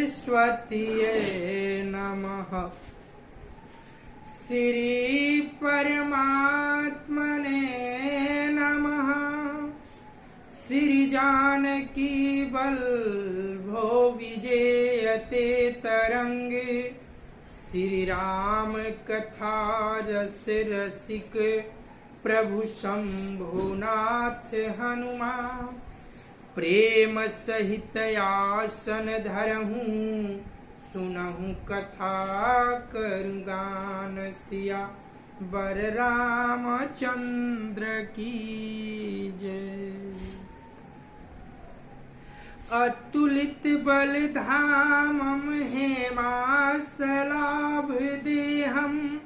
सरस्वतीये नमः। श्री परमात्मने नमः। श्री जानकी वल्लभो विजयते तरंगे। श्री राम कथा रस रसिक प्रभु शंभुनाथ हनुमान। प्रेम सहित आसन धरहूँ सुनहु कथा करुगान। सिया बर रामचंद्र की जय। अतुलित बल धामम हेमासलाभ देहम।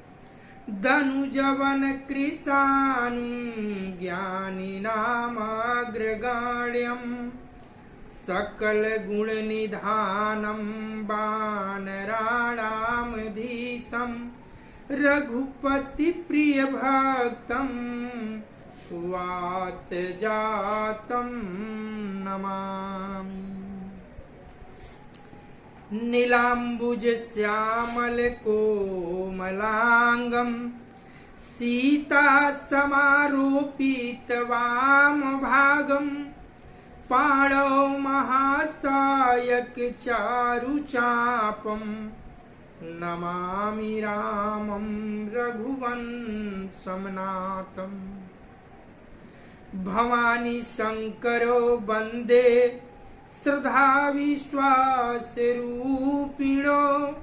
धनुजवन कृशानु ज्ञानी नामाग्रगण्यम। सकल गुण निधानम वानराणामधीशम। रघुपति प्रिय भक्तम वात जातम नमामि। नीलाम्बुज श्यामल कोमलांगम। सीता समारोपित वाम भागम। पाणौ महासायक चारु चापम। नमामि रामं रघुवंशं नाथं। भवानी शंकरो वंदे श्रद्धा विश्वास रूपिणो।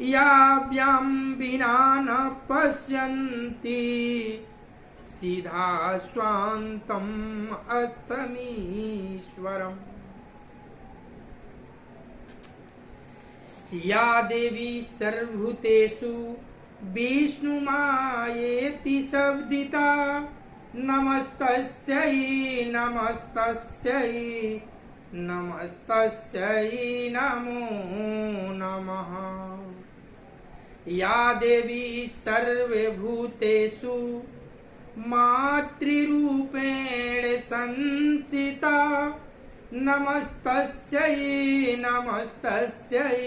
याभ्यां विना न पश्यन्ति सीधा स्वान्तम् अस्तमीश्वरम्। या देवी सर्वभूतेषु विष्णुमायेति शब्दिता। नमस्तस्यै नमस्तस्यै नमस्तस्यै नमो नमः। या देवी सर्वभूतेषु मातृरूपेण संस्थिता। नमस्तस्यै नमस्तस्यै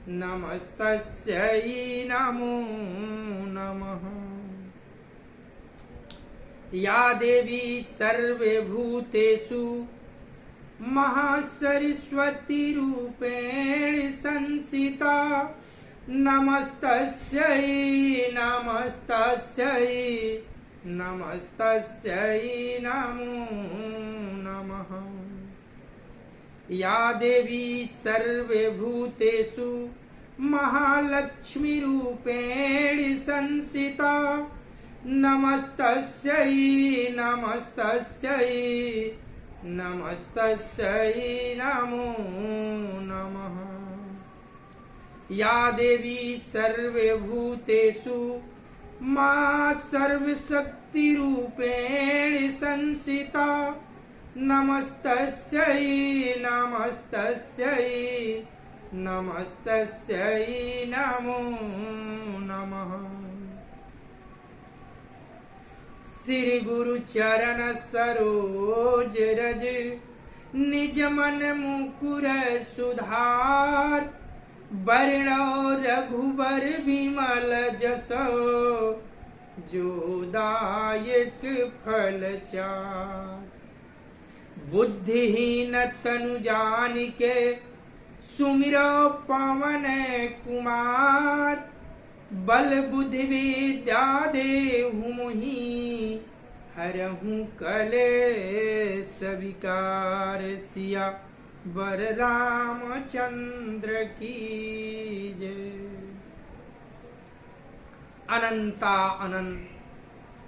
नमस्तस्यै नमो नमः। या देवी सर्वभूतेषु महासरस्वती रूपेण संस्थिता। नमस्तस्यै नमस्तस्यै नमस्तस्यै नमो नमः। या देवी सर्वभूतेषु महालक्ष्मी रूपेण संस्थिता। नमस्तस्यै नमस्तस्यै नमस्तस्यै नमो नमः। या देवी सर्वभूतेषु मां सर्वशक्ति रूपेण संस्थिता। नमस्तस्यै नमस्तस्यै नमस्तस्यै नमो नमः। श्री गुरु चरण सरोज रज निज मन मुकुर सुधार। वर्णो रघुबर विमल जसो जो दायक फल चार। बुद्धिहीन तनु जानिके सुमिरो पवन कुमार। बल बुद्धि विद्या देहु मोहि हरहु कलेश विकार। सिया वर रामचंद्र की जय। अनंता अनंत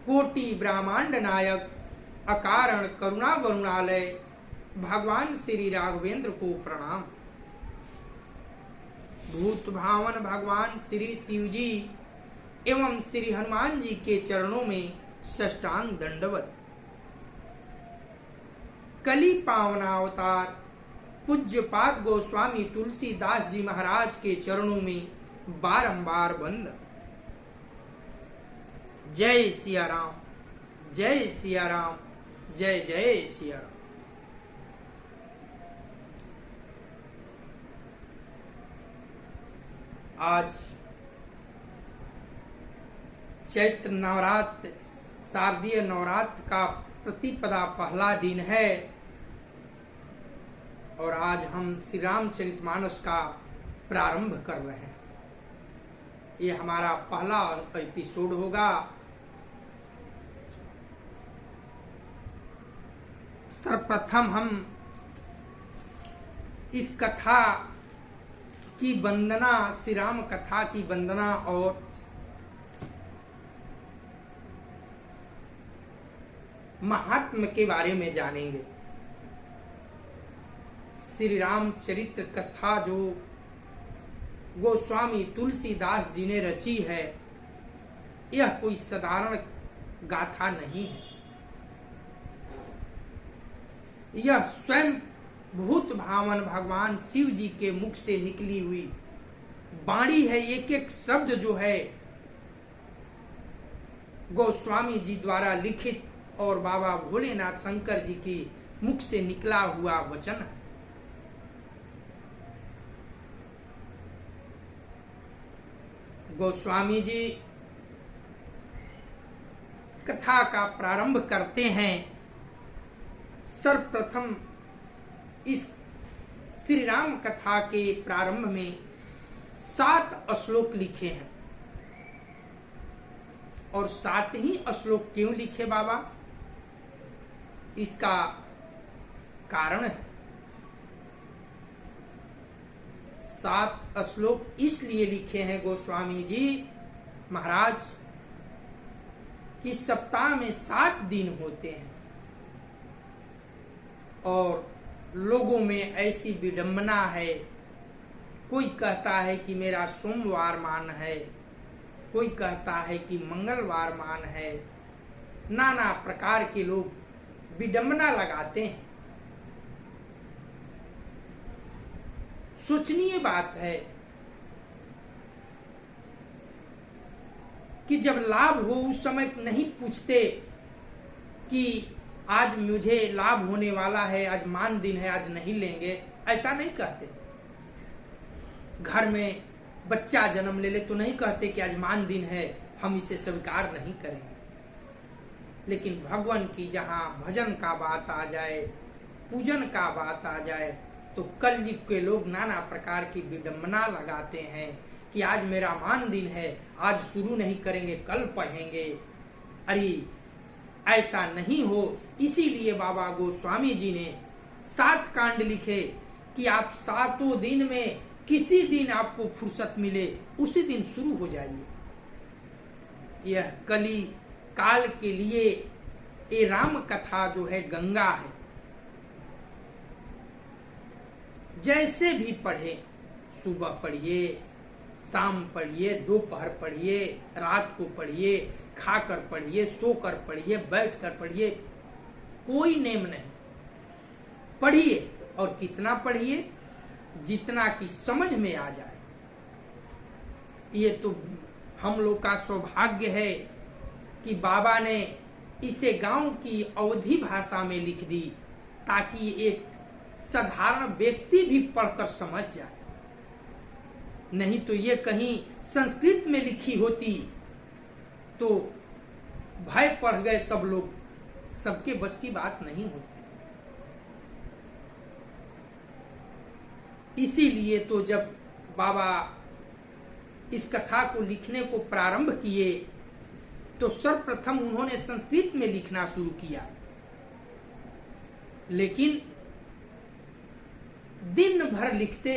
कोटि ब्रह्मांड नायक अकारण करुणा वरुणालय भगवान श्री राघवेंद्र को प्रणाम। भूत भावन भगवान श्री शिव जी एवं श्री हनुमान जी के चरणों में साष्टांग दंडवत। कली पावनावतार पूज्यपाद गोस्वामी तुलसीदास जी महाराज के चरणों में बारंबार बंद। जय सिया राम, जय सिया राम, जय जय सिया राम। आज चैत्र नवरात्र शारदीय नवरात्र का प्रतिपदा पहला दिन है और आज हम श्री रामचरितमानस का प्रारंभ कर रहे हैं। ये हमारा पहला एपिसोड होगा। सर्वप्रथम हम इस कथा की वंदना, श्री राम कथा की वंदना और महात्म्य के बारे में जानेंगे। श्री राम चरित्र कथा जो गोस्वामी तुलसीदास जी ने रची है, यह कोई साधारण गाथा नहीं है। यह स्वयं भूत भावन भगवान शिव जी के मुख से निकली हुई वाणी है। एक एक शब्द जो है गोस्वामी जी द्वारा लिखित और बाबा भोलेनाथ शंकर जी की मुख से निकला हुआ वचन है। गोस्वामी जी कथा का प्रारंभ करते हैं। सर्वप्रथम इस श्री राम कथा के प्रारंभ में 7 श्लोक लिखे हैं। और 7 ही श्लोक क्यों लिखे बाबा? इसका कारण है। 7 श्लोक इसलिए लिखे हैं गोस्वामी जी महाराज कि सप्ताह में 7 दिन होते हैं और लोगों में ऐसी विडंबना है। कोई कहता है कि मेरा सोमवार मान है, कोई कहता है कि मंगलवार मान है। नाना प्रकार के लोग विडंबना लगाते हैं। सोचनीय बात है कि जब लाभ हो उस समय नहीं पूछते कि आज मुझे लाभ होने वाला है, आज मान दिन है, आज नहीं लेंगे, ऐसा नहीं कहते। घर में बच्चा जन्म ले ले तो नहीं कहते कि आज मान दिन है, हम इसे स्वीकार नहीं करेंगे। लेकिन भगवान की जहां भजन का बात आ जाए, पूजन का बात आ जाए, तो कलयुग के लोग नाना प्रकार की विडंबना लगाते हैं कि आज मेरा मान दिन है, आज शुरू नहीं करेंगे, कल पढ़ेंगे। अरे ऐसा नहीं हो। इसीलिए बाबा गोस्वामी जी ने 7 कांड लिखे कि आप 7 दिन में किसी दिन आपको फुर्सत मिले उसी दिन शुरू हो जाइए। यह कली काल के लिए ये राम कथा जो है गंगा है। जैसे भी पढ़े, सुबह पढ़िए, शाम पढ़िए, दोपहर पढ़िए, रात को पढ़िए, खाकर पढ़िए, सोकर पढ़िए, बैठकर पढ़िए, कोई नेम नहीं। पढ़िए और कितना पढ़िए? जितना की समझ में आ जाए। ये तो हम लोग का सौभाग्य है कि बाबा ने इसे गांव की अवधी भाषा में लिख दी ताकि एक साधारण व्यक्ति भी पढ़कर समझ जाए। नहीं तो ये कहीं संस्कृत में लिखी होती तो भय पढ़ गए सब लोग, सबके बस की बात नहीं होती। इसीलिए तो जब बाबा इस कथा को लिखने को प्रारंभ किए तो सर्वप्रथम उन्होंने संस्कृत में लिखना शुरू किया। लेकिन दिन भर लिखते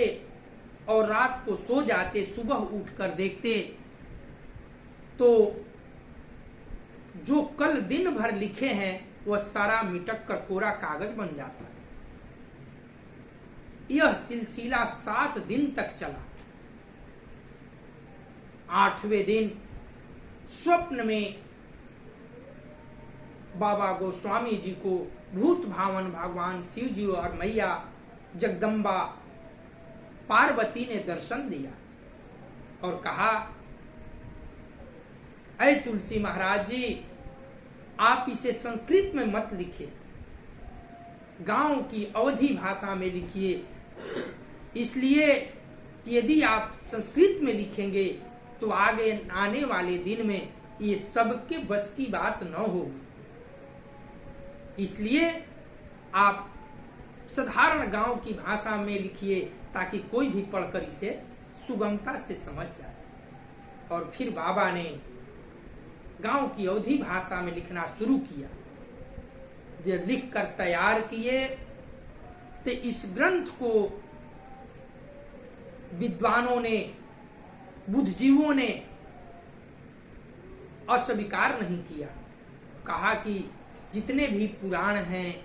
और रात को सो जाते, सुबह उठकर देखते तो जो कल दिन भर लिखे हैं वह सारा मिटक कर कोरा कागज बन जाता है। यह सिलसिला 7 दिन तक चला। 8वें दिन स्वप्न में बाबा गोस्वामी जी को भूत भावन भगवान शिव जी और मैया जगदम्बा पार्वती ने दर्शन दिया और कहा, ऐ तुलसी महाराज जी, आप इसे संस्कृत में मत लिखिए, गांव की अवधी भाषा में लिखिए। इसलिए कि यदि आप संस्कृत में लिखेंगे तो आगे आने वाले दिन में ये सबके बस की बात न होगी। इसलिए आप साधारण गांव की भाषा में लिखिए ताकि कोई भी पढ़कर इसे सुगमता से समझ जाए। और फिर बाबा ने गांव की अवधी भाषा में लिखना शुरू किया। जब लिख कर तैयार किए तो इस ग्रंथ को विद्वानों ने, बुद्धिजीवों ने अस्वीकार नहीं किया। कहा कि जितने भी पुराण हैं,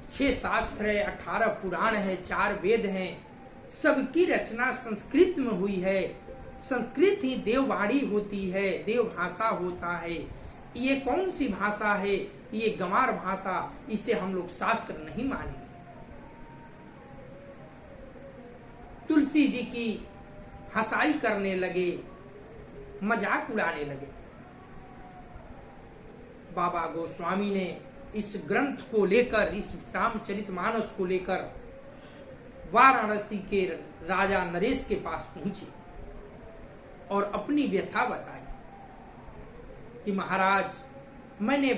6 शास्त्र है, 18 पुराण है, 4 वेद हैं, सबकी रचना संस्कृत में हुई है। संस्कृत ही देववाणी होती है, देव भाषा होता है। ये कौन सी भाषा है? ये गंवार भाषा, इसे हम लोग शास्त्र नहीं मानेंगे। तुलसी जी की हंसाई करने लगे, मजाक उड़ाने लगे। बाबा गोस्वामी ने इस ग्रंथ को लेकर, इस रामचरितमानस को लेकर वाराणसी के राजा नरेश के पास पहुंचे और अपनी व्यथा बताई कि महाराज, मैंने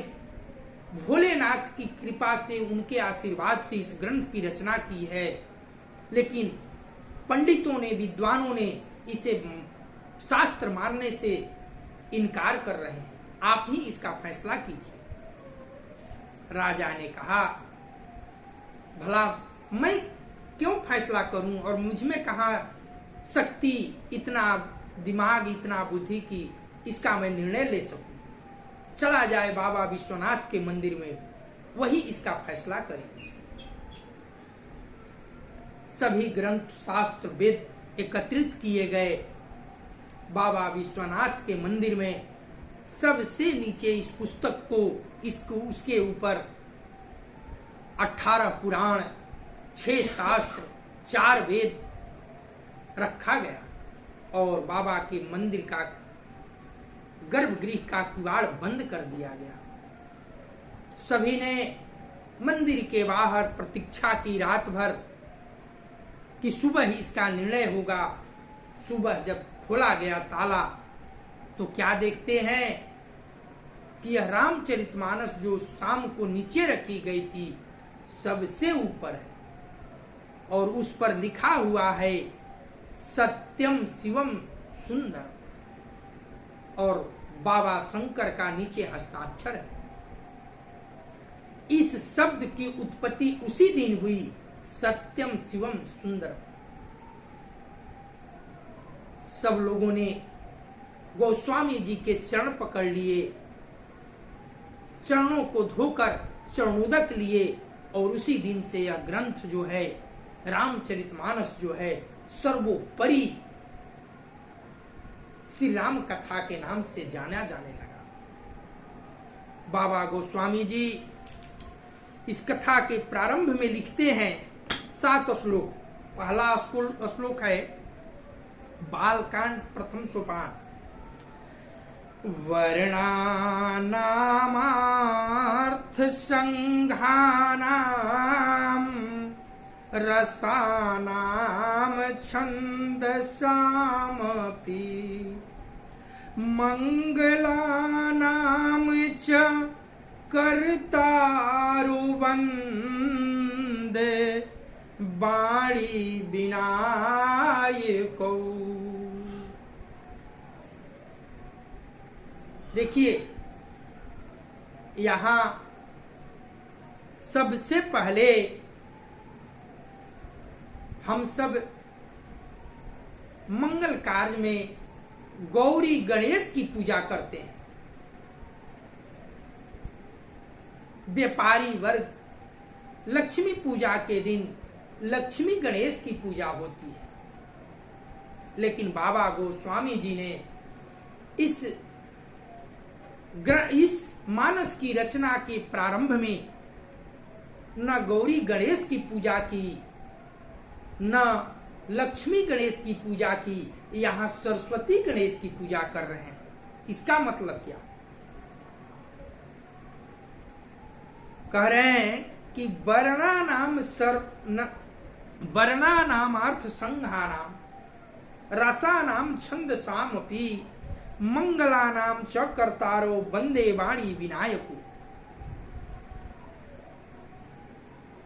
भोलेनाथ की कृपा से, उनके आशीर्वाद से इस ग्रंथ की रचना की है, लेकिन पंडितों ने, विद्वानों ने इसे शास्त्र मानने से इनकार कर रहे हैं। आप ही इसका फैसला कीजिए। राजा ने कहा, भला मैं क्यों फैसला करूं, और मुझ में कहाँ शक्ति, इतना दिमाग, इतना बुद्धि की इसका मैं निर्णय ले सकूं। चला जाए बाबा विश्वनाथ के मंदिर में, वही इसका फैसला करें। सभी ग्रंथ, शास्त्र, वेद एकत्रित किए गए। बाबा विश्वनाथ के मंदिर में सबसे नीचे इस पुस्तक को, उसके ऊपर 18 पुराण, 6 शास्त्र, 4 वेद रखा गया और बाबा के मंदिर का गर्भगृह का किवाड़ बंद कर दिया गया। सभी ने मंदिर के बाहर प्रतीक्षा की रात भर कि सुबह इसका निर्णय होगा। सुबह जब खोला गया ताला तो क्या देखते हैं कि यह रामचरितमानस जो शाम को नीचे रखी गई थी, सबसे ऊपर है और उस पर लिखा हुआ है सत्यम शिवम सुंदर, और बाबा शंकर का नीचे हस्ताक्षर है। इस शब्द की उत्पत्ति उसी दिन हुई, सत्यम शिवम सुंदर। सब लोगों ने गोस्वामी जी के चरण पकड़ लिए, चरणों को धोकर चरणोदक लिए और उसी दिन से यह ग्रंथ जो है, रामचरितमानस जो है, सर्वोपरि श्री राम कथा के नाम से जाना जाने लगा। बाबा गोस्वामी जी इस कथा के प्रारंभ में लिखते हैं 7 श्लोक। पहला श्लोक है बालकांड प्रथम सोपान। वर्णानामार्थ संघानाम रसानाम छंदसामपि मंगलानाम च कर्तारुवंदे वाणी विनायको। देखिए, यहां सबसे पहले हम सब मंगल कार्य में गौरी गणेश की पूजा करते हैं। व्यापारी वर्ग लक्ष्मी पूजा के दिन लक्ष्मी गणेश की पूजा होती है, लेकिन बाबा गोस्वामी जी ने इस मानस की रचना के प्रारंभ में न गौरी गणेश की पूजा की, न लक्ष्मी गणेश की पूजा की, यहाँ सरस्वती गणेश की पूजा कर रहे हैं। इसका मतलब क्या? कह रहे हैं कि वर्णा नाम वर्णानाम अर्थ संघानाम रसानाम छंदसामपि मंगलानाम च कर्तारो वंदे वाणी विनायको।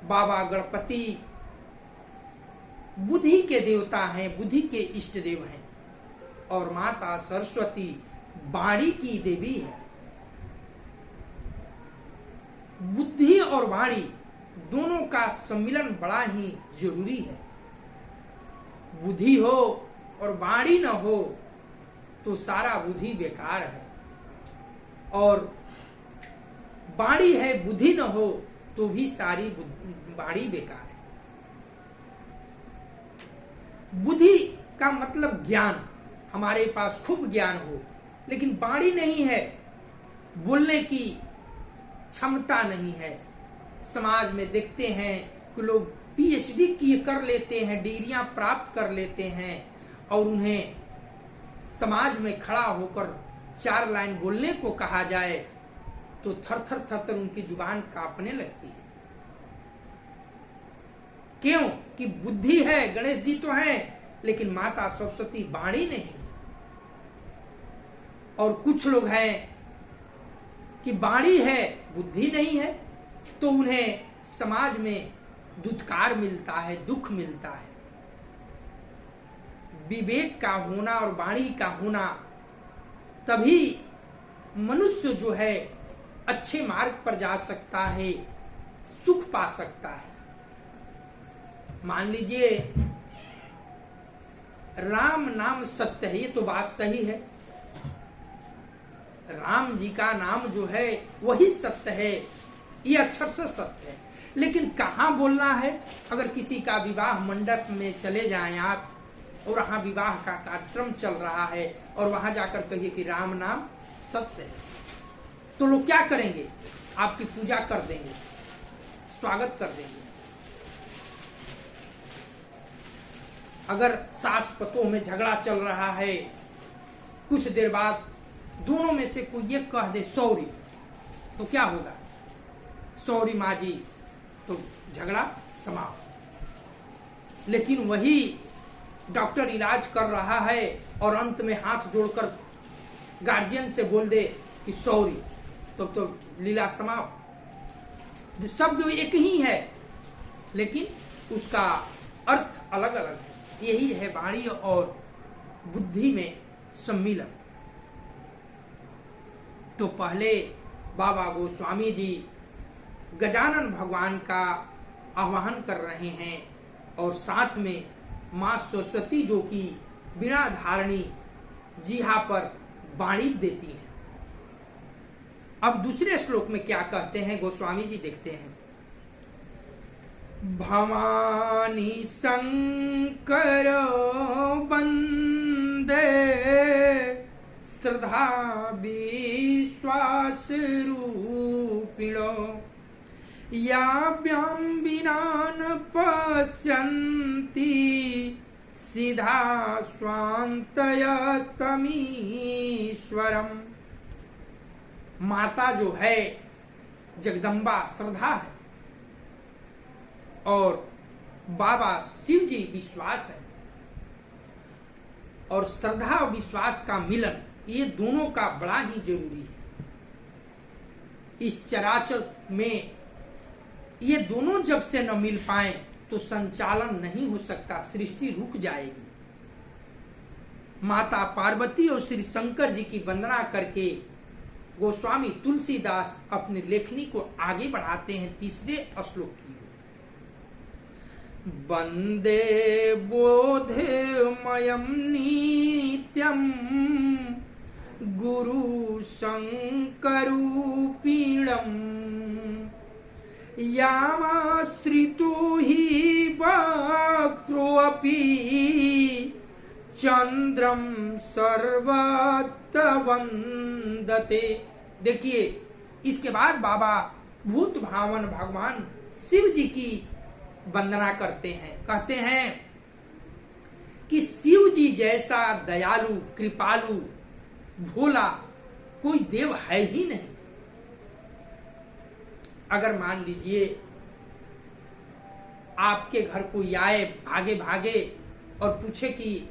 बाबा गणपति बुद्धि के देवता हैं, बुद्धि के इष्ट देव हैं, और माता सरस्वती वाणी की देवी है। बुद्धि और वाणी दोनों का सम्मिलन बड़ा ही जरूरी है। बुद्धि हो और वाणी न हो तो सारा बुद्धि बेकार है, और वाणी है बुद्धि न हो तो भी सारी वाणी बेकार है। बुद्धि का मतलब ज्ञान, हमारे पास खूब ज्ञान हो, लेकिन वाणी नहीं है, बोलने की क्षमता नहीं है। समाज में देखते हैं कि लोग पीएचडी किए कर लेते हैं, डिग्रियां प्राप्त कर लेते हैं, और उन्हें समाज में खड़ा होकर 4 लाइन बोलने को कहा जाए तो थर थर थर थर उनकी जुबान कांपने लगती है। क्यों? कि बुद्धि है, गणेश जी तो हैं, लेकिन माता सरस्वती वाणी नहीं है। और कुछ लोग हैं कि वाणी है, बुद्धि नहीं है, तो उन्हें समाज में दुत्कार मिलता है, दुख मिलता है। विवेक का होना और वाणी का होना, तभी मनुष्य जो है अच्छे मार्ग पर जा सकता है, सुख पा सकता है। मान लीजिए राम नाम सत्य है, ये तो बात सही है। राम जी का नाम जो है वही सत्य है, ये अक्षर से सत्य है। लेकिन कहाँ बोलना है? अगर किसी का विवाह मंडप में चले जाएं आप, और वहाँ विवाह का कार्यक्रम चल रहा है, और वहाँ जाकर कहिए कि राम नाम सत्य है, तो लोग क्या करेंगे? आपकी पूजा कर देंगे, स्वागत कर देंगे। अगर सास पतोह में झगड़ा चल रहा है, कुछ देर बाद दोनों में से कोई ये कह दे सॉरी, तो क्या होगा? सॉरी माँ जी, तो झगड़ा समाप्त। लेकिन वही डॉक्टर इलाज कर रहा है और अंत में हाथ जोड़कर गार्जियन से बोल दे कि सॉरी, तो लीला समाप्त। शब्द एक ही है, लेकिन उसका अर्थ अलग अलग है। यही है वाणी और बुद्धि में सम्मिलन। तो पहले बाबा गोस्वामी जी गजानन भगवान का आह्वान कर रहे हैं, और साथ में माँ सरस्वती जो कि बिना धारणी जीहा पर वाणी देती हैं। अब दूसरे श्लोक में क्या कहते हैं गोस्वामी जी, देखते हैं। भवानी शंकर वंदे श्रद्धा विश्वास रूपिणो याभ्यां विना न पश्यन्ति सिद्धा स्वान्तयस्तमीश्वरम्। माता जो है जगदम्बा श्रद्धा है, और बाबा शिव जी विश्वास है। और श्रद्धा और विश्वास का मिलन, ये दोनों का बड़ा ही जरूरी है। इस चराचर में ये दोनों जब से न मिल पाए तो संचालन नहीं हो सकता, सृष्टि रुक जाएगी। माता पार्वती और श्री शंकर जी की वंदना करके गोस्वामी तुलसीदास अपनी लेखनी को आगे बढ़ाते हैं तीसरे श्लोक की। वंदे बोधमयं नित्यं गुरु शंकरूपिणम् यामाश्रितो हि वक्रोऽपि चंद्रम सर्वत्र वंदते। देखिए, इसके बाद बाबा भूत भावन भगवान शिव जी की वंदना करते हैं। कहते हैं कि शिव जी जैसा दयालु, कृपालु, भोला कोई देव है ही नहीं। अगर मान लीजिए आपके घर कोई आए भागे भागे और पूछे कि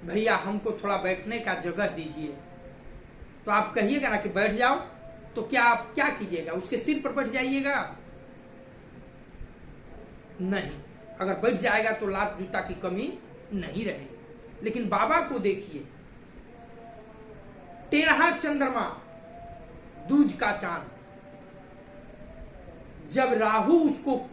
भैया हमको थोड़ा बैठने का जगह दीजिए, तो आप कहिएगा ना कि बैठ जाओ, तो क्या आप क्या कीजिएगा? उसके सिर पर बैठ जाइएगा? नहीं। अगर बैठ जाएगा तो लात जूता की कमी नहीं रहे। लेकिन बाबा को देखिए, टेढ़ा चंद्रमा, दूज का चांद, जब राहु उसको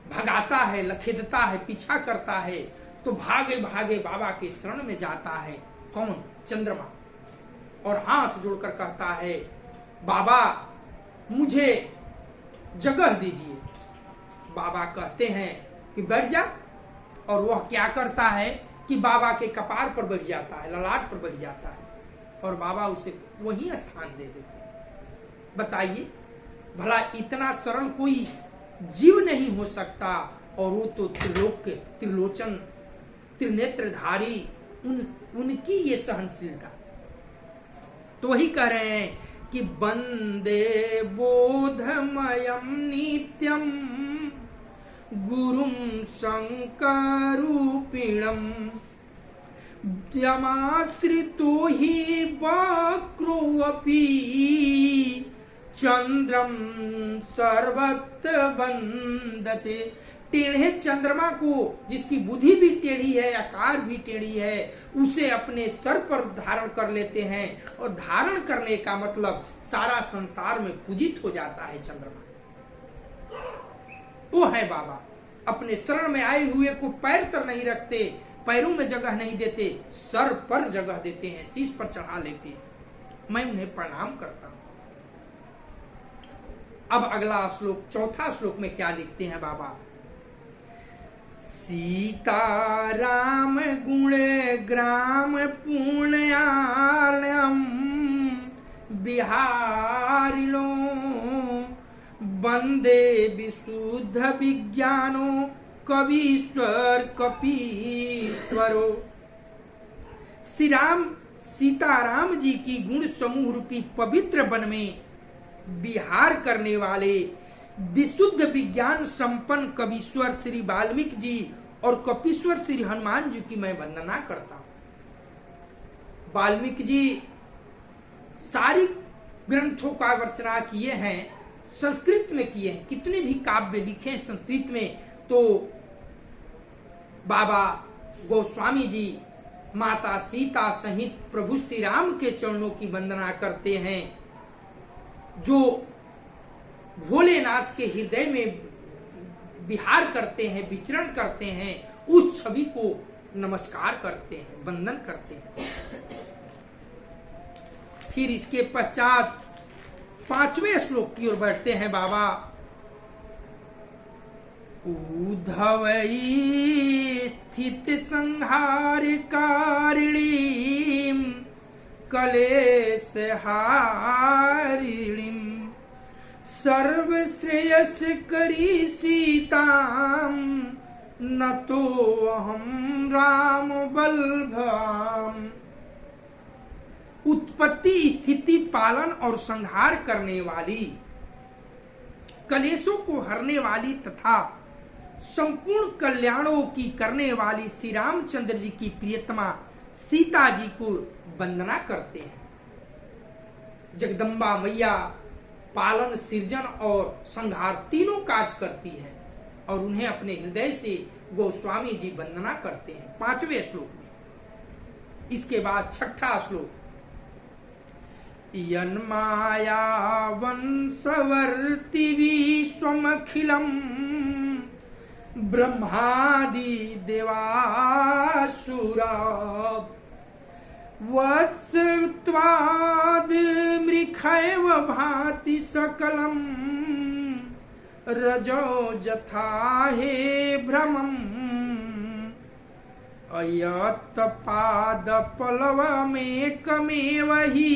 भगाता है, लखेदता है, पीछा करता है, तो भागे भागे बाबा के शरण में जाता है। कौन? चंद्रमा। और हाथ जोड़कर कहता है, बाबा मुझे जगह दीजिए। बाबा कहते हैं कि बैठ जा, और वह क्या करता है कि बाबा के कपार पर बैठ जाता है, ललाट पर बैठ जाता है, और बाबा उसे वही स्थान दे देते हैं। बताइए, भला इतना सरल कोई जीव नहीं हो सकता, और वो तो त्रिलोक, त्रिलोचन, त्रिनेत्रधारी, उनकी ये सहनशीलता। तो वही कह रहे हैं कि वंदे बोधमयम नित्यम गुरुम शंकरूपिणम यमाश्रितो हि वक्रोऽपि चंद्रम सर्वत्र वंदते। टेढ़े चंद्रमा को, जिसकी बुद्धि भी टेढ़ी है, आकार भी टेढ़ी है, उसे अपने सर पर धारण कर लेते हैं। और धारण करने का मतलब सारा संसार में पूजित हो जाता है चंद्रमा। वो है बाबा। अपने शरण में आए हुए को पैर तर नहीं रखते, पैरों में जगह नहीं देते, सर पर जगह देते हैं, शीश पर चढ़ा लेते हैं। मैं उन्हें प्रणाम करता हूं। अब अगला श्लोक, चौथा श्लोक में क्या लिखते हैं बाबा? सीताराम गुण ग्राम पुण्यार्णम बिहारिणो वंदे विशुद्ध विज्ञानो कवीश्वर कपीश्वरो। श्री राम सीताराम जी की गुण समूह रूपी पवित्र वन में विहार करने वाले विशुद्ध विज्ञान संपन्न कवीश्वर श्री वाल्मीकि जी और कपीश्वर श्री हनुमान जी की मैं वंदना करता हूं। वाल्मीकि जी सारी ग्रंथों का रचना किए हैं, संस्कृत में किए हैं। कितने भी काव्य लिखे हैं संस्कृत में, तो बाबा गोस्वामी जी माता सीता सहित प्रभु श्री राम के चरणों की वंदना करते हैं, जो भोलेनाथ के हृदय में विहार करते हैं, विचरण करते हैं। उस छवि को नमस्कार करते हैं, वंदन करते हैं। फिर इसके पश्चात 5वें श्लोक की ओर बढ़ते हैं बाबा। उद्धवई स्थित संहार कारिणीम कलेश हारिणीम सर्वश्रेयस करी सीताम न तो अहम राम बलभाम। उत्पत्ति, स्थिति, पालन और संहार करने वाली, कलेशों को हरने वाली तथा संपूर्ण कल्याणों की करने वाली श्री रामचंद्र जी की प्रियतमा सीता जी को वंदना करते हैं। जगदम्बा मैया पालन, सृजन और संहार तीनों कार्य करती है, और उन्हें अपने हृदय से गोस्वामी जी वंदना करते हैं 5वें श्लोक में। इसके बाद 6ठा श्लोक। इयन माया वंशवर्ति विश्वमखिलम ब्रह्मादि देवासुरा वत्सत्वाद मृखैव भाति सकलम रजो जथा हे भ्रमम् अयत पाद पल्लवमेकमेव हि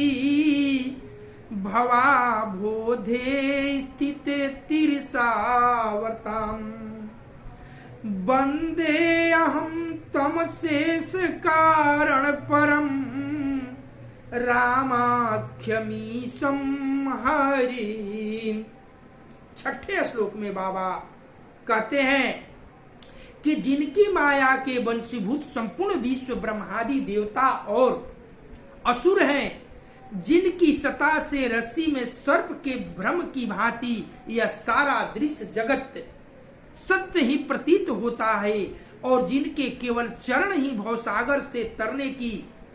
भवा बोधे स्थित तिरसावर्ताम् वंदे अहम तम शेष कारण परम रामाख्यमीशं हरि। 6ठे श्लोक में बाबा कहते हैं कि जिनकी माया के वंशीभूत संपूर्ण विश्व ब्रह्मादि देवता और असुर हैं, जिनकी सता से रस्सी में सर्प के भ्रम की भांति यह सारा दृश्य जगत सत्य ही प्रतीत होता है, और जिनके केवल चरण ही भवसागर से तरने की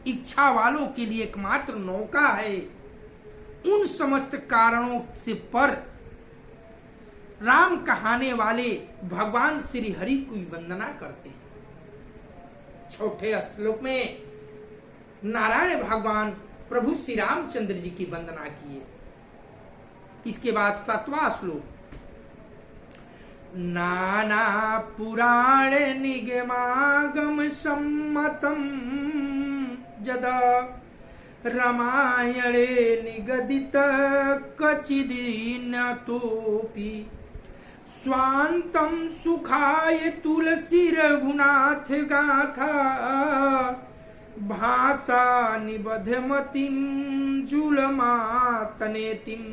इच्छा वालों के लिए एकमात्र नौका है, उन समस्त कारणों से पर राम कहाने वाले भगवान श्री हरि की वंदना करते हैं। चौथे श्लोक में नारायण भगवान प्रभु श्री रामचंद्र जी की वंदना किए। इसके बाद 7वां श्लोक, नाना पुराण निगमागम सम्मतम जदा रामायणे निगदित कचिदिन तोपि स्वांतम सुखाय तुलसी रघुनाथ गाथा भाषा निबधमतिम जुलमातनेतिम।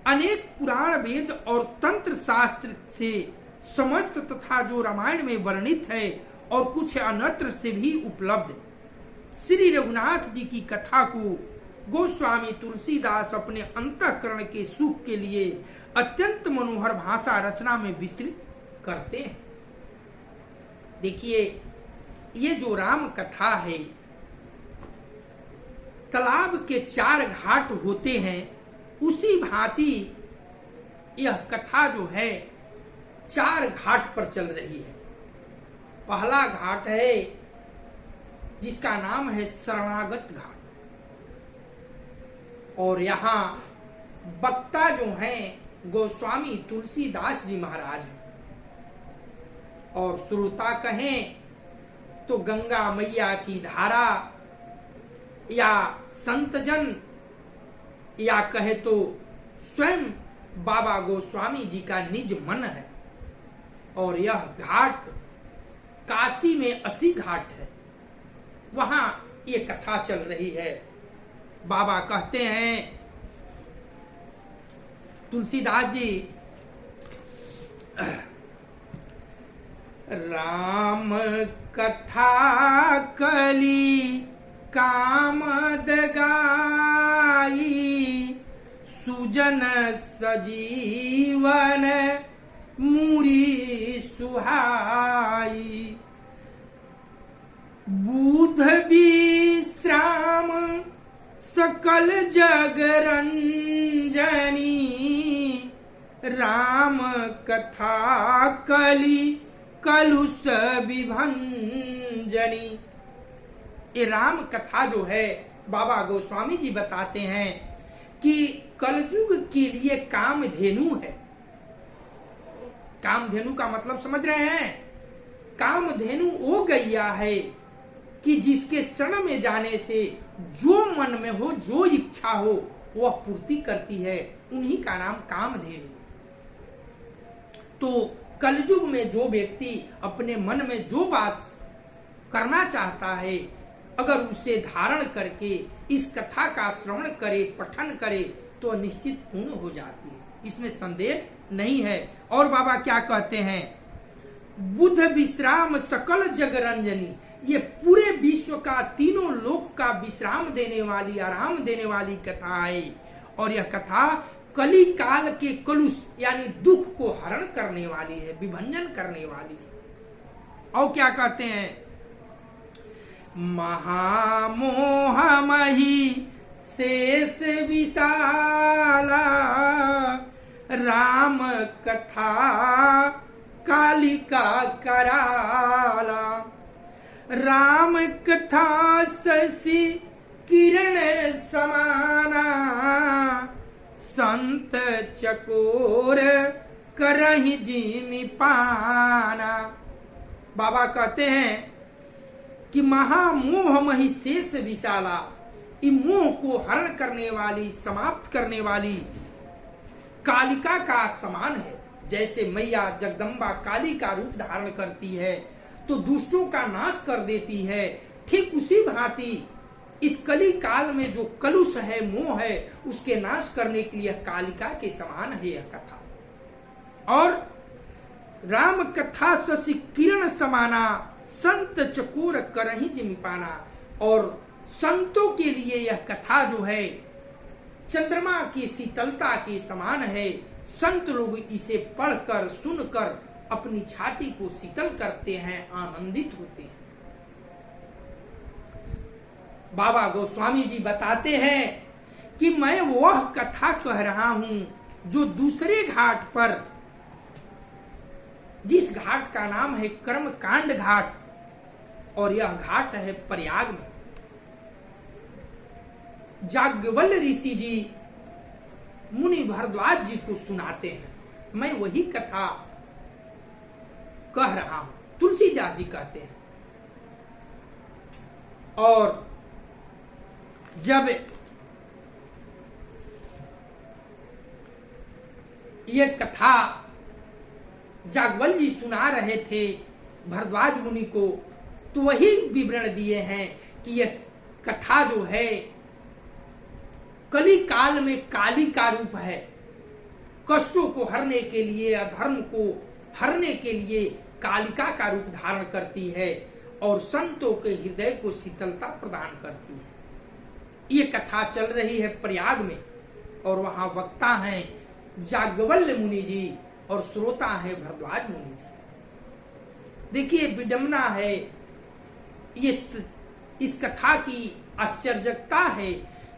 अनेक पुराण वेद और तंत्र शास्त्र से समस्त तथा जो रामायण में वर्णित है और कुछ अन्यत्र से भी उपलब्ध श्री रघुनाथ जी की कथा को गोस्वामी तुलसीदास अपने अंतःकरण के सुख के लिए अत्यंत मनोहर भाषा रचना में विस्तृत करते हैं। देखिए, ये जो राम कथा है, तालाब के 4 घाट होते हैं, उसी भांति यह कथा जो है 4 घाट पर चल रही है। पहला घाट है जिसका नाम है शरणागत घाट, और यहाँ वक्ता जो हैं गोस्वामी तुलसीदास जी महाराज हैं, और श्रोता कहें तो गंगा मैया की धारा या संतजन या कहे तो स्वयं बाबा गोस्वामी जी का निज मन है। और यह घाट काशी में 80 घाट है, वहां ये कथा चल रही है। बाबा कहते हैं तुलसीदास जी, राम कथा कली कामद गाई सुजन सजीवन मुरी सुहाई बुध विश्राम सकल जग रंजनी राम कथा कली कलुष विभंजनी। ये राम कथा जो है बाबा गोस्वामी जी बताते हैं कि कलयुग के लिए कामधेनु है। कामधेनु का मतलब समझ रहे हैं? कामधेनु वो गैया है कि जिसके शरण में जाने से जो मन में हो, जो इच्छा हो, वह पूर्ति करती है, उन्हीं का नाम कामधेनु। तो कलयुग में जो व्यक्ति अपने मन में जो बात करना चाहता है, अगर उसे धारण करके इस कथा का श्रवण करे, पठन करे, तो निश्चित पूर्ण हो जाती है, इसमें संदेह नहीं है। और बाबा क्या कहते हैं? बुध विश्राम सकल जग रंजनी, ये पूरे विश्व का, तीनों लोक का विश्राम देने वाली, आराम देने वाली कथा है। और यह कथा कली काल के कलुष यानी दुख को हरण करने वाली है, विभंजन करने वाली है। और क्या कहते हैं? महामोह मही शेष विशाला राम कथा कालिका कराला राम कथा शशि किरण समाना संत चकोर करहि जिमि पाना। बाबा कहते हैं कि महामोह मही शेष विशाला, इस मोह को हरण करने वाली, समाप्त करने वाली कालिका का समान है। जैसे मैया जगदम्बा काली का रूप धारण करती है तो दुष्टों का नाश कर देती है, ठीक उसी भांति इस कली काल में जो कलुष है, मोह है, उसके नाश करने के लिए कालिका के समान है यह कथा। और राम कथा शशि किरण समाना, संत चकोर करहि जिमि पाना। और संतों के लिए यह कथा जो है चंद्रमा की शीतलता के समान है। संत लोग इसे पढ़कर सुनकर अपनी छाती को शीतल करते हैं, आनंदित होते हैं। बाबा गोस्वामी जी बताते हैं कि मैं वह कथा कह रहा हूं जो दूसरे घाट पर, जिस घाट का नाम है कर्मकांड घाट, और यह घाट है प्रयाग में। याज्ञवल्क्य ऋषि जी मुनि भारद्वाज जी को सुनाते हैं। मैं वही कथा कह रहा हूं, तुलसीदास जी कहते हैं। और जब ये कथा याज्ञवल्क्य जी सुना रहे थे भारद्वाज मुनि को, तो वही विवरण दिए हैं कि यह कथा जो है कली काल में काली का रूप है। कष्टों को हरने के लिए, अधर्म को हरने के लिए कालिका का रूप धारण करती है और संतों के हृदय को शीतलता प्रदान करती है। ये कथा चल रही है प्रयाग में, और वहां वक्ता हैं याज्ञवल्क्य मुनि जी और श्रोता है भारद्वाज मुनि जी। देखिए विडंबना है, ये इस कथा की आश्चर्यता है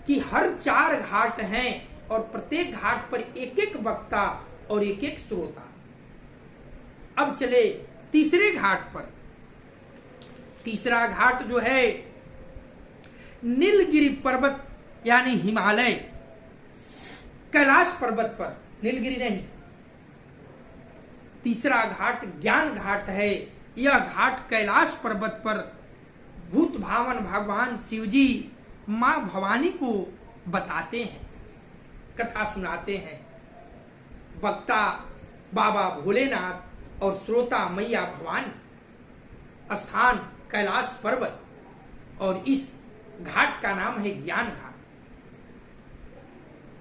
कि हर 4 घाट हैं और प्रत्येक घाट पर एक एक वक्ता और एक एक श्रोता। अब चले तीसरे घाट पर। तीसरा घाट जो है नीलगिरी पर्वत यानी हिमालय, कैलाश पर्वत पर, नीलगिरी नहीं। तीसरा घाट ज्ञान घाट है। यह घाट कैलाश पर्वत पर भूत भावन भगवान शिवजी मां भवानी को बताते हैं, कथा सुनाते हैं। वक्ता बाबा भोलेनाथ और श्रोता मैया भवानी। स्थान कैलाश पर्वत, और इस घाट का नाम है ज्ञान घाट।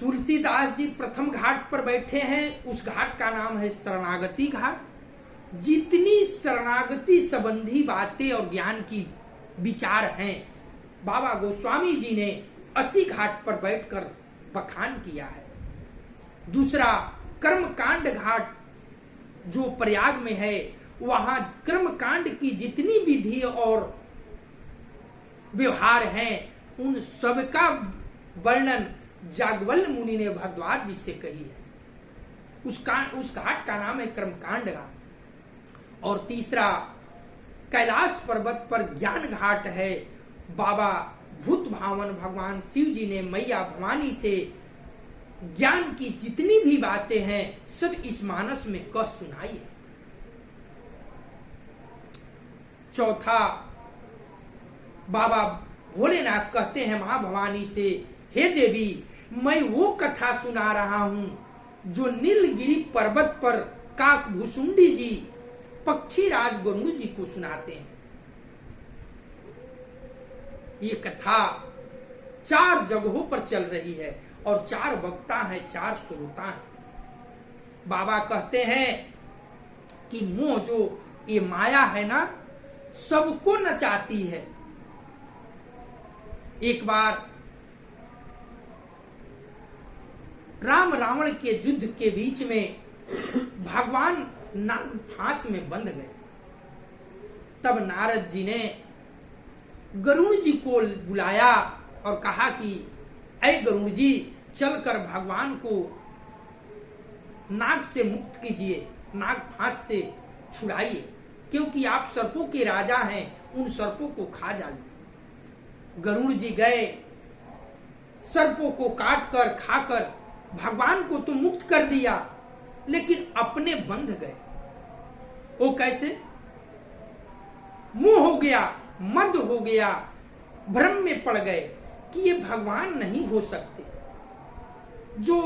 तुलसीदास जी प्रथम घाट पर बैठे हैं, उस घाट का नाम है शरणागति घाट। जितनी शरणागति संबंधी बातें और ज्ञान की विचार हैं, बाबा गोस्वामी जी ने 80 घाट पर बैठकर बखान किया है। दूसरा कर्मकांड घाट जो प्रयाग में है, वहां कर्मकांड की जितनी विधि और व्यवहार हैं, उन सबका वर्णन याज्ञवल्क्य मुनि ने भारद्वाज जी से कही है। उस घाट का नाम है कर्मकांड घाट। और तीसरा कैलाश पर्वत पर ज्ञान घाट है। बाबा भूत भावन भगवान शिव जी ने मैया भवानी से ज्ञान की जितनी भी बातें हैं सब इस मानस में कह सुनाई है। चौथा बाबा भोलेनाथ कहते हैं मां भवानी से, हे देवी, मैं वो कथा सुना रहा हूं जो नीलगिरी पर्वत पर काकभूषुंडी जी पक्षीराज गरुड़ जी को सुनाते हैं। ये कथा 4 जगहों पर चल रही है और 4 वक्ता हैं, 4 श्रोता हैं। बाबा कहते हैं कि मोह जो ये माया है ना, सबको नचाती है। एक बार राम रावण के युद्ध के बीच में भगवान नाग फांस में बंध गए। तब नारद जी ने गरुड़ जी को बुलाया और कहा कि ऐ गरुड़ जी, चलकर भगवान को नाग से मुक्त कीजिए, नाग फांस से छुड़ाइए, क्योंकि आप सर्पों के राजा हैं, उन सर्पों को खा डालिए। गरुड़ जी गए, सर्पों को काट कर खाकर भगवान को तो मुक्त कर दिया, लेकिन अपने बंध गए। वो कैसे? मोह हो गया, मद हो गया, भ्रम में पड़ गए कि ये भगवान नहीं हो सकते। जो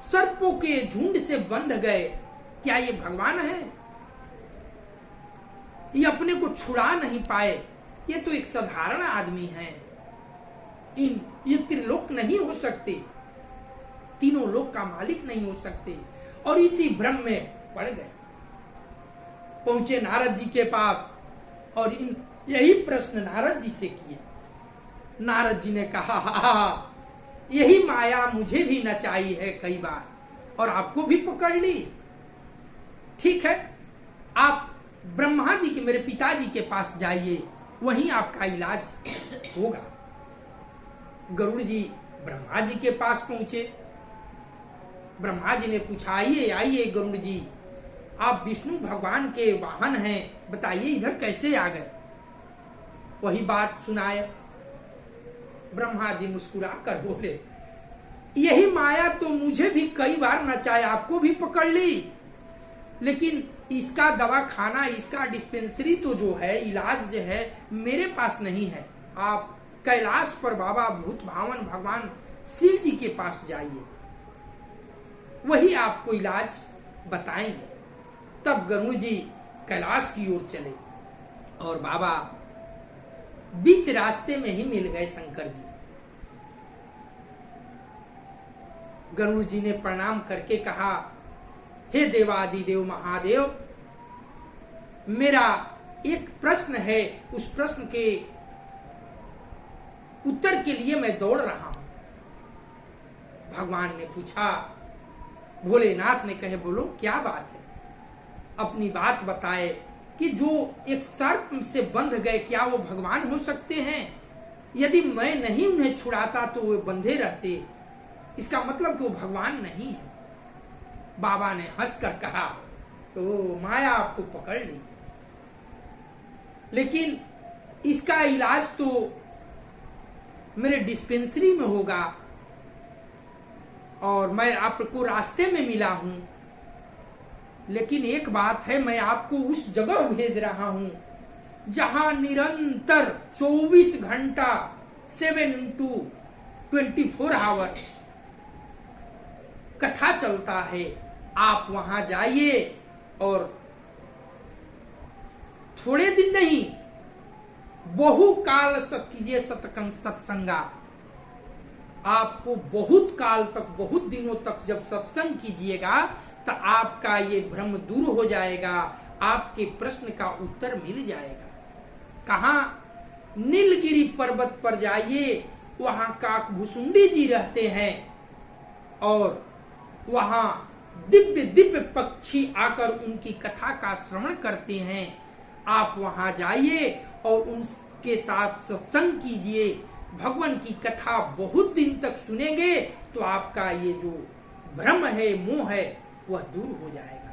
सर्पों के झुंड से बंध गए, क्या ये भगवान है? ये अपने को छुड़ा नहीं पाए, ये तो एक साधारण आदमी है। ये त्रिलोक नहीं हो सकते, तीनों लोक का मालिक नहीं हो सकते, और इसी भ्रम में पड़ गए। पहुंचे नारद जी के पास और यही प्रश्न नारद जी से किए। नारद जी ने कहा, हा, यही माया मुझे भी नचाई है कई बार और आपको भी पकड़ ली। ठीक है, आप ब्रह्मा जी के, मेरे पिताजी के पास जाइए, वहीं आपका इलाज होगा। गरुड़ जी ब्रह्मा जी के पास पहुंचे। ब्रह्मा जी ने पूछा, आइए आइए गरुड़ जी, आप विष्णु भगवान के वाहन हैं, बताइए इधर कैसे आ गए। वही बात सुनाए। ब्रह्मा जी मुस्कुरा कर बोले, यही माया तो मुझे भी कई बार नचाए, आपको भी पकड़ ली, लेकिन इसका दवा खाना, इसका डिस्पेंसरी तो जो है, इलाज जो है, मेरे पास नहीं है। आप कैलाश पर बाबा भूत भावन भगवान शिव जी के पास जाइए, वही आपको इलाज बताएंगे। तब गरुड़ जी कैलाश की ओर चले और बाबा बीच रास्ते में ही मिल गए शंकर जी। गरुड़ जी ने प्रणाम करके कहा, हे देवादिदेव महादेव, मेरा एक प्रश्न है, उस प्रश्न के उत्तर के लिए मैं दौड़ रहा हूं। भगवान ने पूछा, भोलेनाथ ने कहे, बोलो क्या बात है, अपनी बात बताए कि जो एक सर्प से बंध गए, क्या वो भगवान हो सकते हैं? यदि मैं नहीं उन्हें छुड़ाता तो वे बंधे रहते, इसका मतलब कि वो भगवान नहीं है। बाबा ने हंसकर कहा, तो माया आपको पकड़ ली, लेकिन इसका इलाज तो मेरे डिस्पेंसरी में होगा और मैं आपको रास्ते में मिला हूं, लेकिन एक बात है, मैं आपको उस जगह भेज रहा हूं जहां निरंतर 24 घंटा 7x24 आवर कथा चलता है। आप वहां जाइए और थोड़े दिन नहीं, बहु काल कीजिए सत्संगा। आपको बहुत काल तक, बहुत दिनों तक जब सत्संग कीजिएगा तो आपका ये भ्रम दूर हो जाएगा, आपके प्रश्न का उत्तर मिल जाएगा। कहां? नीलगिरी पर्वत पर जाइए, वहां काकभुसुंडी जी रहते हैं और वहां दिव्य दिव्य पक्षी आकर उनकी कथा का श्रवण करते हैं। आप वहां जाइए और उनके साथ सत्संग कीजिए, भगवान की कथा बहुत दिन तक सुनेंगे तो आपका ये जो भ्रम है, मोह है, वह दूर हो जाएगा।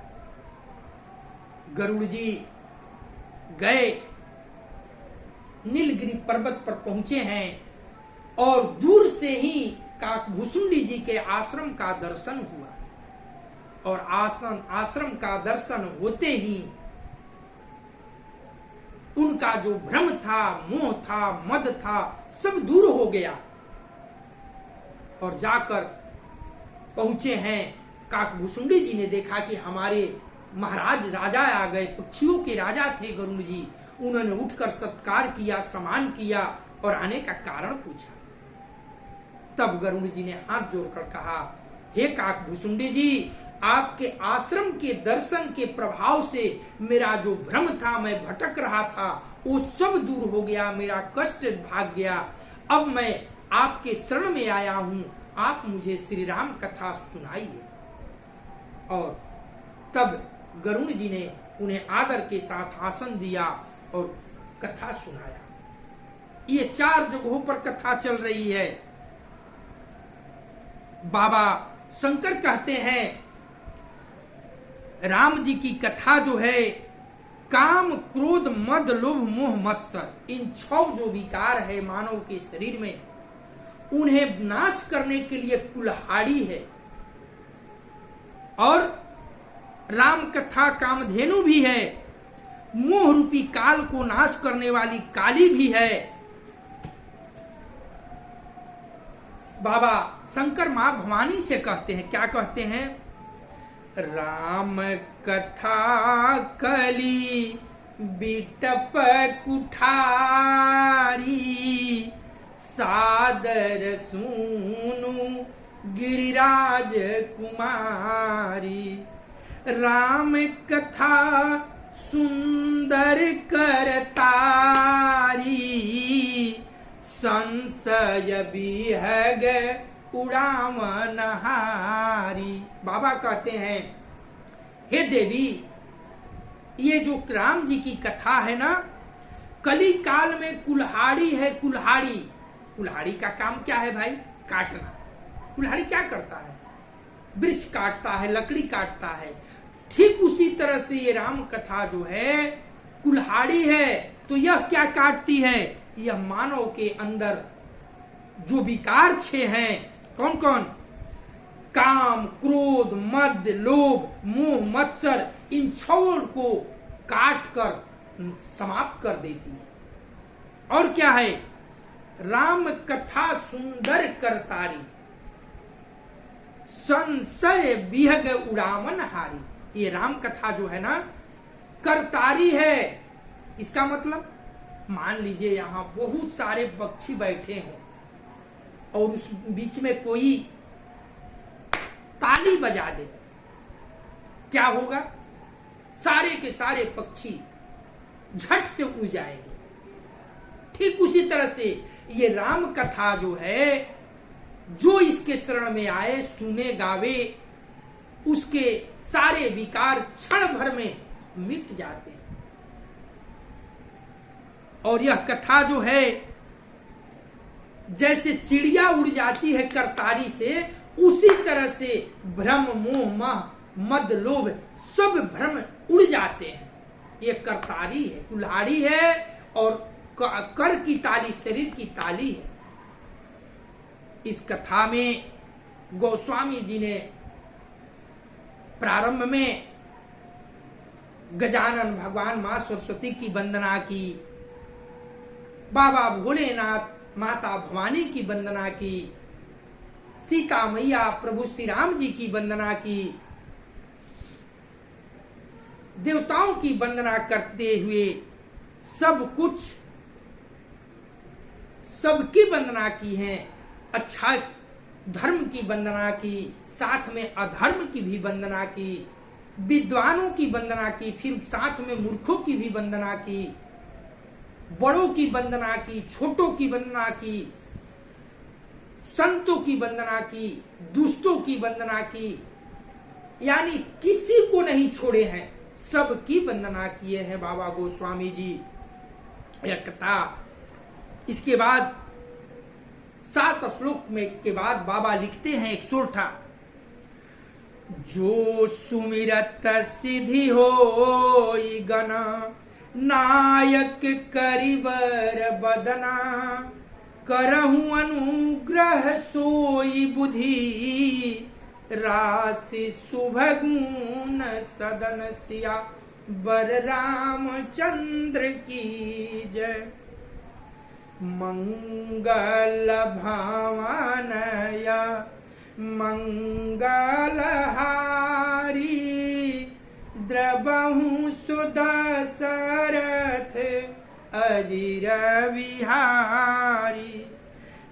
गरुड़ जी गए, नीलगिरी पर्वत पर पहुंचे हैं और दूर से ही काकभुसुंडी जी के आश्रम का दर्शन हुआ और आश्रम का दर्शन होते ही उनका जो भ्रम था, मोह था, मद था, सब दूर हो गया और जाकर पहुंचे हैं। काकभुसुंडी जी ने देखा कि हमारे महाराज राजा आ गए, पक्षियों के राजा थे गरुड़ जी। उन्होंने उठकर सत्कार किया, सम्मान किया और आने का कारण पूछा। तब गरुड़ जी ने हाथ जोड़कर कहा, हे काकभुसुंडी जी, आपके आश्रम के दर्शन के प्रभाव से मेरा जो भ्रम था, मैं भटक रहा था, वो सब दूर हो गया, मेरा कष्ट भाग गया। अब मैं आपके शरण में आया हूं, आप मुझे श्री राम कथा सुनाइए। और तब गरुड़ जी ने उन्हें आदर के साथ आसन दिया और कथा सुनाया। ये 4 जगहों पर कथा चल रही है। बाबा शंकर कहते हैं, राम जी की कथा जो है, काम क्रोध मद लोभ मोह मत्सर, इन 6 जो विकार है मानव के शरीर में, उन्हें नाश करने के लिए कुल्हाड़ी है। और राम कथा कामधेनु भी है, मोह रूपी काल को नाश करने वाली काली भी है। बाबा शंकर मां भवानी से कहते हैं, क्या कहते हैं? राम कथा कली बिटप कुठारी, सादर सूनु गिरिराज कुमारी। राम कथा सुंदर करतारी, संशय बिहग उड़ावन हारी। बाबा कहते हैं, हे देवी, ये जो राम जी की कथा है ना, कली काल में कुल्हाड़ी है। कुल्हाड़ी का काम क्या है भाई? काटना। कुल्हाड़ी क्या करता है? वृक्ष काटता है, लकड़ी काटता है। ठीक उसी तरह से ये राम कथा जो है कुल्हाड़ी है। तो यह क्या काटती है? यह मानव के अंदर जो विकार 6 हैं, कौन कौन? काम, क्रोध, मद, लोभ, मोह, मत्सर, इन 6 को काट कर समाप्त कर देती है। और क्या है? राम कथा सुंदर करतारी, संशय विहग उड़ावन हारी। ये राम कथा जो है ना, करतारी है। इसका मतलब, मान लीजिए यहां बहुत सारे पक्षी बैठे हैं और उस बीच में कोई ताली बजा दे, क्या होगा? सारे के सारे पक्षी झट से उड़ जाएंगे। ठीक उसी तरह से ये राम कथा जो है, जो इसके शरण में आए, सुने, गावे, उसके सारे विकार क्षण भर में मिट जाते हैं। और यह कथा जो है, जैसे चिड़िया उड़ जाती है करतारी से, उसी तरह से भ्रम, मोह, मद, लोभ सब भ्रम उड़ जाते हैं। ये करतारी है, कुल्हाड़ी है, और कर की ताली शरीर की ताली है। इस कथा में गोस्वामी जी ने प्रारंभ में गजानन भगवान मां सरस्वती की वंदना की, बाबा भोलेनाथ, माता भवानी की वंदना की, सीता मैया प्रभु श्री राम जी की वंदना की, देवताओं की वंदना करते हुए सबकी वंदना की है। अच्छा धर्म की वंदना की, साथ में अधर्म की भी वंदना की, विद्वानों की वंदना की, फिर साथ में मूर्खों की भी वंदना की, बड़ों की वंदना की, छोटों की वंदना की, संतों की वंदना की, दुष्टों की वंदना की, यानी किसी को नहीं छोड़े हैं, सबकी वंदना किए हैं बाबा गोस्वामी जी। यह कथा, इसके बाद 7 श्लोक में के बाद बाबा लिखते हैं 108, जो सुमिरत सिद्धि होई गना, नायक करिबर बदना, करहु अनुग्रह सोई बुद्धि, राशि शुभ गुण सदन सिया बर रामचंद्र की जय। मंगल भावनया मंगलहारी, द्रबहु सुदशरथ अजिर विहारी।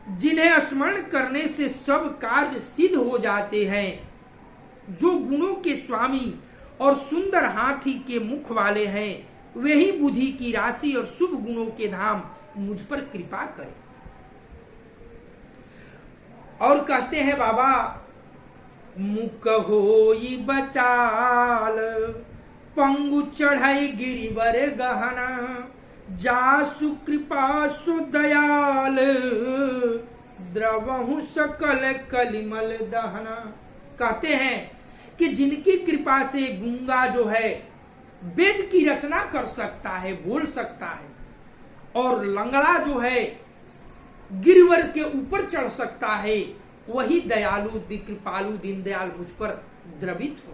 जिन्हें स्मरण करने से सब कार्य सिद्ध हो जाते हैं, जो गुणों के स्वामी और सुंदर हाथी के मुख वाले हैं, वही बुद्धि की राशि और शुभ गुणों के धाम मुझ पर कृपा करें। और कहते हैं बाबा, मुक होई बचाल, पंगु चढ़ाई गिरिवर गहना, जासु कृपा सु दयाल, द्रवहु सकल कलिमल दहना। कहते हैं कि जिनकी कृपा से गूंगा जो है वेद की रचना कर सकता है, बोल सकता है, और लंगड़ा जो है गिरवर के ऊपर चढ़ सकता है, वही दयालु कृपालु दीनदयाल मुझ पर द्रवित हो।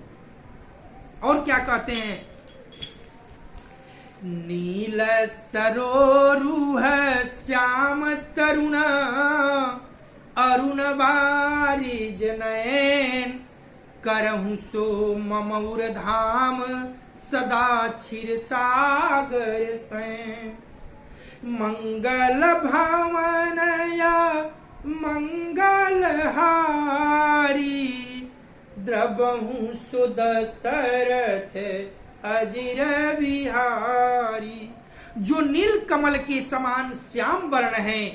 और क्या कहते हैं, नील सरोरुह श्याम तरुण, अरुण बारिज नयन, करहु सो ममौर धाम, सदा क्षीर सागर सैन। मंगल भावनया मंगलहारी, द्रबहु सुदशरथ अजिर विहारी। जो नील कमल के समान श्याम वर्ण है,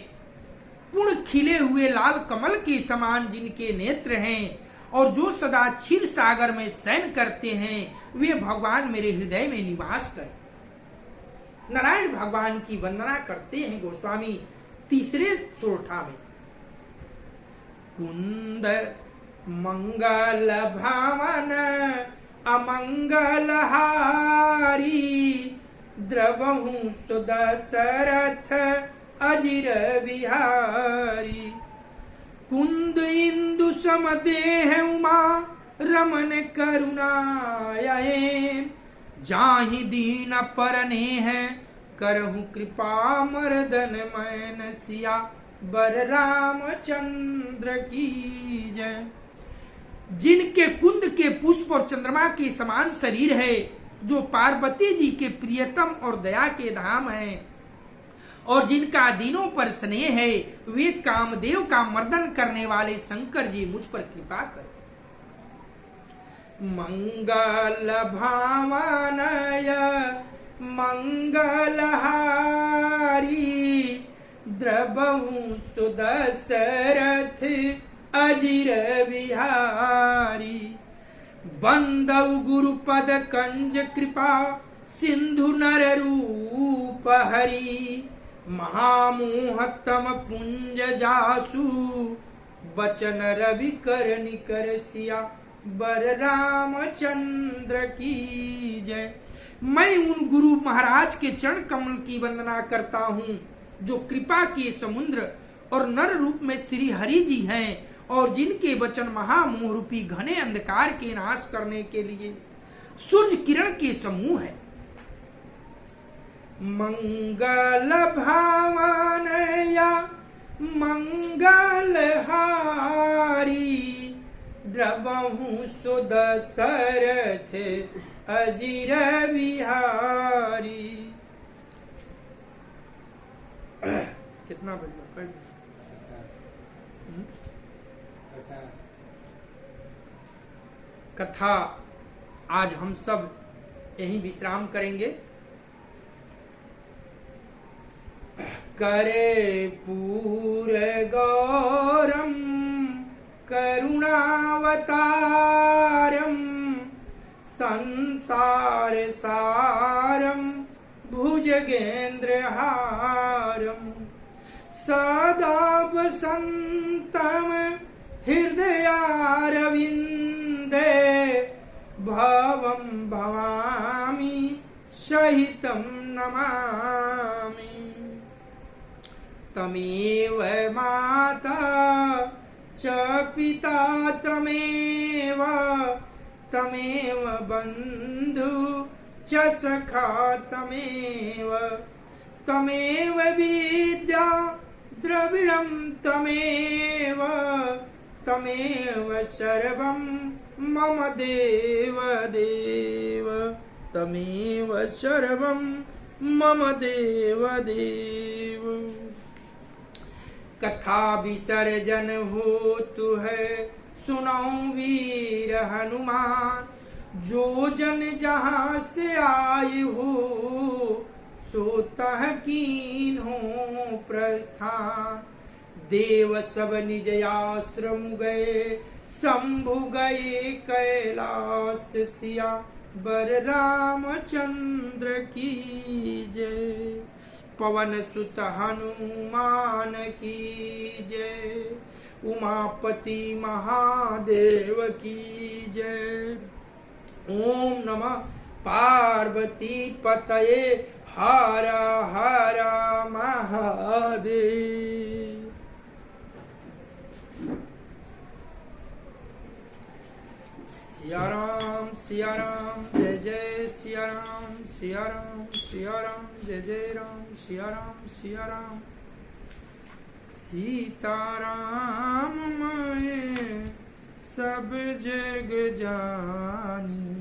पूर्ण खिले हुए लाल कमल के समान जिनके नेत्र हैं, और जो सदा क्षीर सागर में शयन करते हैं, वे भगवान मेरे हृदय में निवास करें। नारायण भगवान की वंदना करते हैं गोस्वामी तीसरे सोरठा में। कुंद मंगल भावन अमंगल हारी, द्रवहु सुदशरथ अजिर विहारी। कुंद इंदु समदेह उमा रमन करुणायन, जाहि दीन परने हैं करहु कृपा मर्दन मैन सिया बर रामचंद्र की जय। जिनके कुंद के पुष्प और चंद्रमा के समान शरीर है, जो पार्वती जी के प्रियतम और दया के धाम हैं, और जिनका दीनों पर स्नेह है, वे कामदेव का मर्दन करने वाले शंकर जी मुझ पर कृपा करें। मंगल भावनय मंगलहारी, द्रवहु सुदशरथ अजिर विहारी। बंदौ गुरुपद कंज कृपा सिंधु नर रूप हरि, महामोहतम पुंज जासु बचन रवि कर निकर सिया बर रामचंद्र की जय। मैं उन गुरु महाराज के चरण कमल की वंदना करता हूँ, जो कृपा के समुद्र और नर रूप में श्री हरि जी हैं, और जिनके वचन महामोह रूपी घने अंधकार के नाश करने के लिए सूर्य किरण के समूह है। मंगल भावनया मंगलहारी, द्रवहु सुदशरथ अजिर विहारी। कितना बदला कथा आज हम सब यहीं विश्राम करेंगे। करे पूर गौरम करुणावतारम, संसार सारम भुजगेंद्र हारम, सदा वसंतम हृदयारविंदे, भवं भवामि सहितं नमामि। तमेव माता च पिता तमेव, तमेव बंधु च सखा तमेव, तमेव विद्या द्रविणं तमेव, तमेव सर्वं मम देव देव, तमेव सर्वं मम देव देव। कथा विसर्जन होतु है सुनाऊं वीर हनुमान, जो जन जहाँ से आए हो सो तह कीन हो प्रस्थान। देव सब निज आश्रम गए, शंभु गए कैलाश सिया बर रामचंद्र की जय। पवन सुत हनुमान की जय, उमापति महादेव की जय। ओम नमः पार्वती पतये हर हर महादेव। सिया राम जय जय सिया राम, सिया राम जय जय राम, सिया राम सीता राम मैं सब जग जानी।